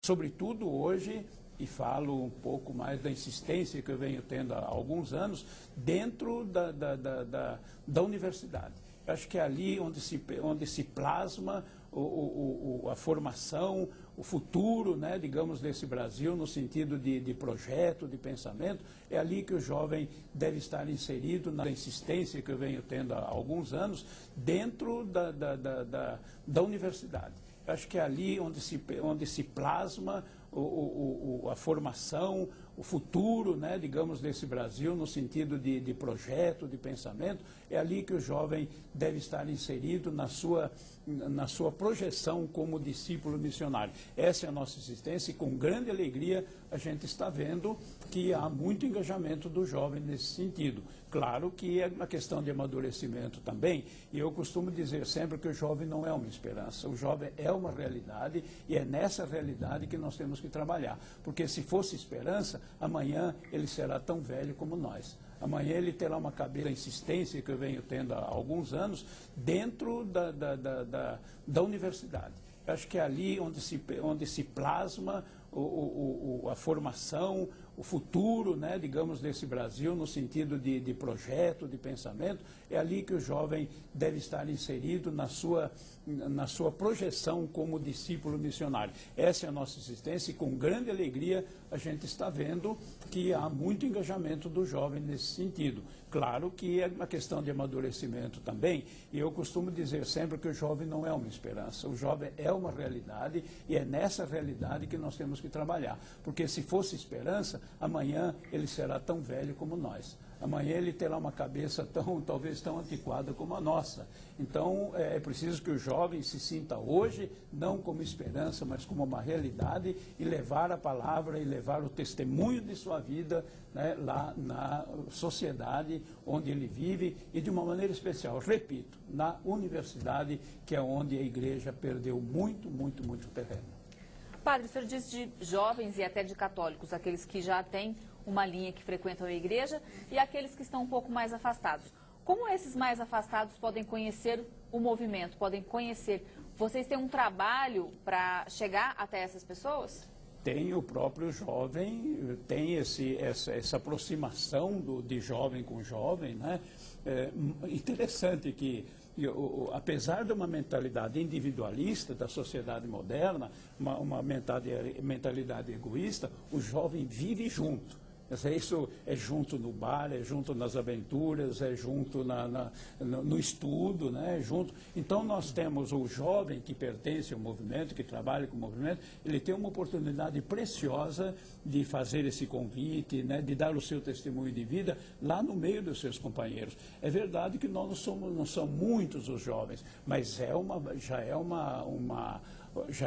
sobretudo hoje, e falo um pouco mais da insistência que eu venho tendo há alguns anos, dentro da universidade. Eu acho que é ali onde se plasma a formação, o futuro, né, digamos, desse Brasil, no sentido de projeto, de pensamento. É ali que o jovem deve estar inserido, na insistência que eu venho tendo há alguns anos, dentro da universidade. Eu acho que é ali onde se plasma a formação, o futuro, né, digamos, desse Brasil, no sentido de projeto, de pensamento. É ali que o jovem deve estar inserido na sua projeção como discípulo missionário. Essa é a nossa existência e, com grande alegria, a gente está vendo que há muito engajamento do jovem nesse sentido. Claro que é uma questão de amadurecimento também, e eu costumo dizer sempre que o jovem não é uma esperança, o jovem é uma realidade, e é nessa realidade que nós temos que trabalhar. Porque se fosse esperança, amanhã ele será tão velho como nós. Amanhã ele terá uma cabeça, a insistência que eu venho tendo há alguns anos, dentro da universidade. Eu acho que é ali onde se plasma a formação, o futuro, né, digamos, desse Brasil, no sentido de projeto, de pensamento. É ali que o jovem deve estar inserido na sua projeção como discípulo missionário. Essa é a nossa existência e, com grande alegria, a gente está vendo que há muito engajamento do jovem nesse sentido. Claro que é uma questão de amadurecimento também, e eu costumo dizer sempre que o jovem não é uma esperança, o jovem é uma realidade, e é nessa realidade que nós temos que trabalhar. Porque se fosse esperança, amanhã ele será tão velho como nós. Amanhã ele terá uma cabeça talvez tão antiquada como a nossa. Então, é preciso que o jovem se sinta hoje, não como esperança, mas como uma realidade, e levar a palavra e levar o testemunho de sua vida, né, lá na sociedade onde ele vive, e de uma maneira especial, repito, na universidade, que é onde a igreja perdeu muito terreno. Padre, o senhor diz de jovens e até de católicos, aqueles que já têm uma linha que frequentam a igreja e aqueles que estão um pouco mais afastados. Como esses mais afastados podem conhecer o movimento, podem conhecer? Vocês têm um trabalho para chegar até essas pessoas? Tem o próprio jovem, tem essa aproximação de jovem com jovem, né? É interessante que, apesar de uma mentalidade individualista da sociedade moderna, uma mentalidade egoísta, o jovem vive junto. Isso é junto no bar, é junto nas aventuras, é junto no estudo, né? Junto. Então nós temos o jovem que pertence ao movimento, que trabalha com o movimento, ele tem uma oportunidade preciosa de fazer esse convite, né? De dar o seu testemunho de vida lá no meio dos seus companheiros. É verdade que nós não são muitos os jovens, mas já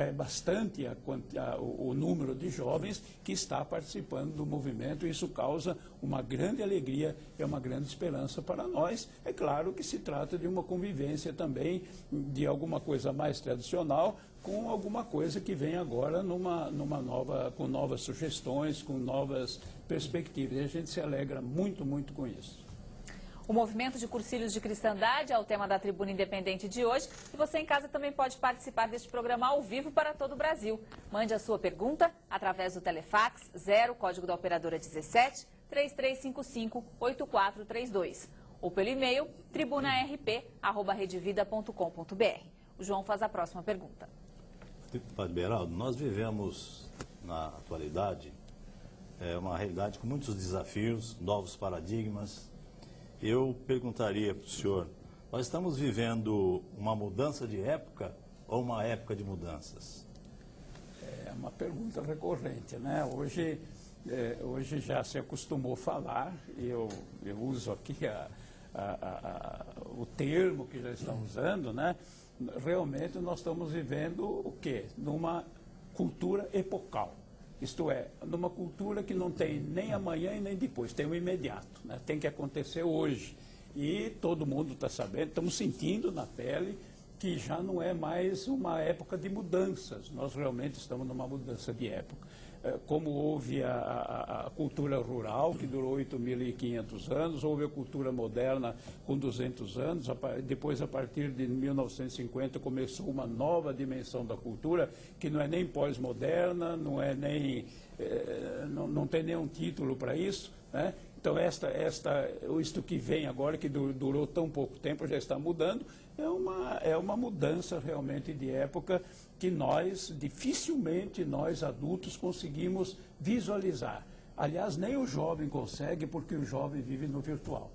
é bastante o número de jovens que está participando do movimento, e isso causa uma grande alegria e uma grande esperança para nós. É claro que se trata de uma convivência também, de alguma coisa mais tradicional, com alguma coisa que vem agora com novas sugestões, com novas perspectivas. E a gente se alegra muito com isso. O movimento de cursilhos de cristandade é o tema da Tribuna Independente de hoje. E você em casa também pode participar deste programa ao vivo para todo o Brasil. Mande a sua pergunta através do Telefax 0, código da operadora 17, 3355-8432. Ou pelo e-mail tribunarp@redevida.com.br. O João faz a próxima pergunta. Padre Beraldo, nós vivemos na atualidade uma realidade com muitos desafios, novos paradigmas. Eu perguntaria para o senhor, nós estamos vivendo uma mudança de época ou uma época de mudanças? É uma pergunta recorrente, né? Hoje já se acostumou a falar, eu uso aqui o termo que já estão usando, né? Realmente nós estamos vivendo o quê? Numa cultura epocal. Isto é, numa cultura que não tem nem amanhã e nem depois, tem o imediato, né? Tem que acontecer hoje. E todo mundo está sabendo, estamos sentindo na pele que já não é mais uma época de mudanças. Nós realmente estamos numa mudança de época. Como houve a cultura rural, que durou 8.500 anos, houve a cultura moderna com 200 anos, depois, a partir de 1950, começou uma nova dimensão da cultura, que não é nem pós-moderna, não é nem, não tem nenhum título para isso, né? Então, isto que vem agora, que durou tão pouco tempo, já está mudando, é uma mudança realmente de época que dificilmente nós adultos conseguimos visualizar. Aliás, nem o jovem consegue, porque o jovem vive no virtual.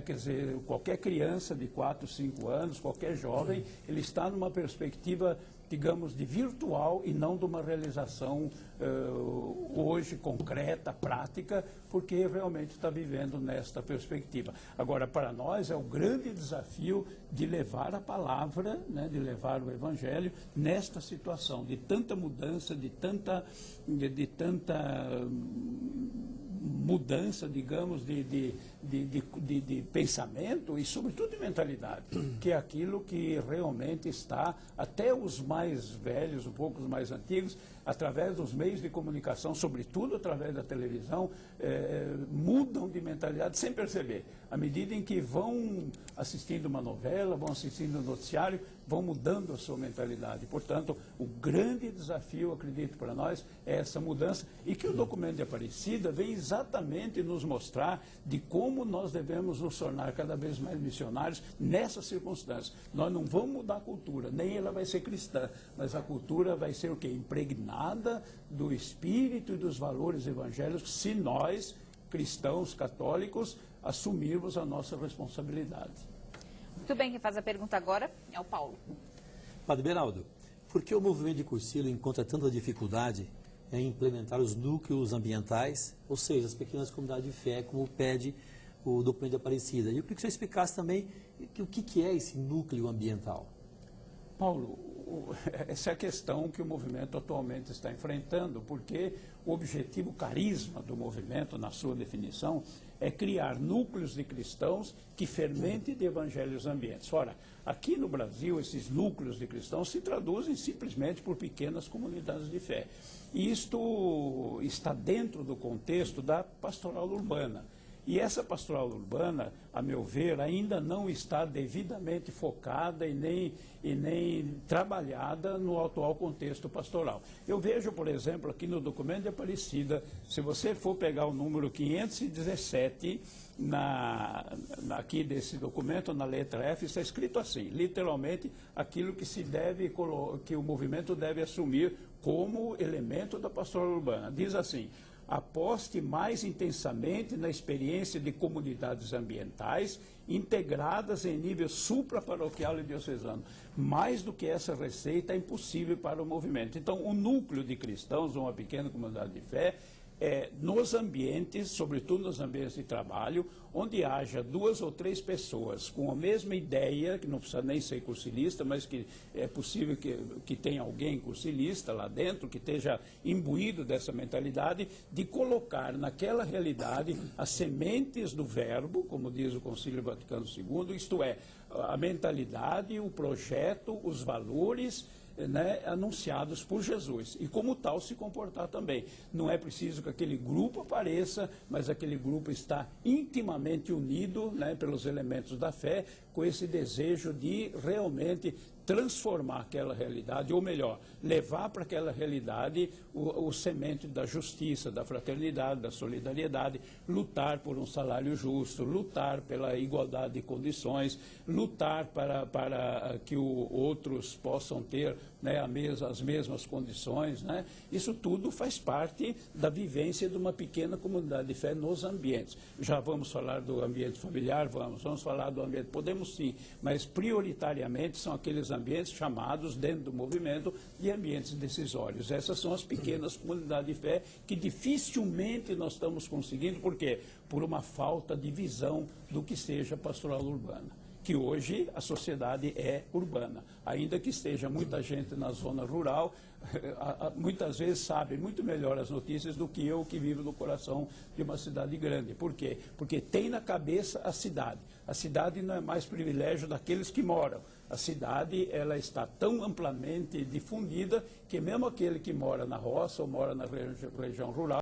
Quer dizer, qualquer criança de 4, 5 anos, qualquer jovem, ele está numa perspectiva, digamos, de virtual e não de uma realização hoje concreta, prática, porque realmente está vivendo nesta perspectiva. Agora, para nós é o grande desafio de levar a palavra, né, de levar o Evangelho nesta situação de tanta mudança, de tanta mudança, digamos, de pensamento e, sobretudo, de mentalidade, que é aquilo que realmente está, até os mais velhos, um pouco os mais antigos, através dos meios de comunicação, sobretudo através da televisão, mudam de mentalidade sem perceber. À medida em que vão assistindo uma novela, vão assistindo um noticiário, vão mudando a sua mentalidade. Portanto, o grande desafio, acredito, para nós, é essa mudança, e que o documento de Aparecida vem exatamente nos mostrar de como nós devemos nos tornar cada vez mais missionários nessas circunstâncias. Nós não vamos mudar a cultura, nem ela vai ser cristã, mas a cultura vai ser o quê? Impregnada do espírito e dos valores evangélicos, se nós, cristãos, católicos, assumirmos a nossa responsabilidade. Muito bem, quem faz a pergunta agora é o Paulo. Padre Beraldo, por que o movimento de Cursilho encontra tanta dificuldade em implementar os núcleos ambientais, ou seja, as pequenas comunidades de fé, como pede o documento de Aparecida? E eu queria que você explicasse também o que é esse núcleo ambiental. Paulo, essa é a questão que o movimento atualmente está enfrentando, porque o objetivo, o carisma do movimento, na sua definição, é criar núcleos de cristãos que fermentem de evangelhos ambientes. Ora, aqui no Brasil, esses núcleos de cristãos se traduzem simplesmente por pequenas comunidades de fé. E isto está dentro do contexto da pastoral urbana. E essa pastoral urbana, a meu ver, ainda não está devidamente focada e nem trabalhada no atual contexto pastoral. Eu vejo, por exemplo, aqui no documento de Aparecida, se você for pegar o número 517, aqui desse documento, na letra F, está escrito assim, literalmente, aquilo que o movimento deve assumir como elemento da pastoral urbana. Diz assim: aposte mais intensamente na experiência de comunidades ambientais integradas em nível supraparoquial e diocesano. Mais do que essa receita é impossível para o movimento. Então, o núcleo de cristãos, uma pequena comunidade de fé, nos ambientes, sobretudo nos ambientes de trabalho, onde haja 2 ou 3 pessoas com a mesma ideia, que não precisa nem ser cursilista, mas que é possível que tenha alguém cursilista lá dentro, que esteja imbuído dessa mentalidade, de colocar naquela realidade as sementes do verbo, como diz o Concílio Vaticano II, isto é, a mentalidade, o projeto, os valores, né, anunciados por Jesus, e como tal se comportar também. Não é preciso que aquele grupo apareça, mas aquele grupo está intimamente unido, né, pelos elementos da fé, com esse desejo de realmente transformar aquela realidade, ou melhor, levar para aquela realidade o semente da justiça, da fraternidade, da solidariedade, lutar por um salário justo, lutar pela igualdade de condições, lutar para que outros possam ter, né, as mesmas condições, né? Isso tudo faz parte da vivência de uma pequena comunidade de fé nos ambientes. Já vamos falar do ambiente familiar, vamos falar do ambiente, podemos sim, mas prioritariamente são aqueles ambientes chamados dentro do movimento de ambientes decisórios. Essas são as pequenas comunidades de fé que dificilmente nós estamos conseguindo. Por quê? Por uma falta de visão do que seja pastoral urbana. Que hoje a sociedade é urbana, ainda que esteja muita gente na zona rural, muitas vezes sabe muito melhor as notícias do que eu, que vivo no coração de uma cidade grande. Por quê? Porque tem na cabeça a cidade. A cidade não é mais privilégio daqueles que moram, A cidade ela está tão amplamente difundida que mesmo aquele que mora na roça ou mora na região rural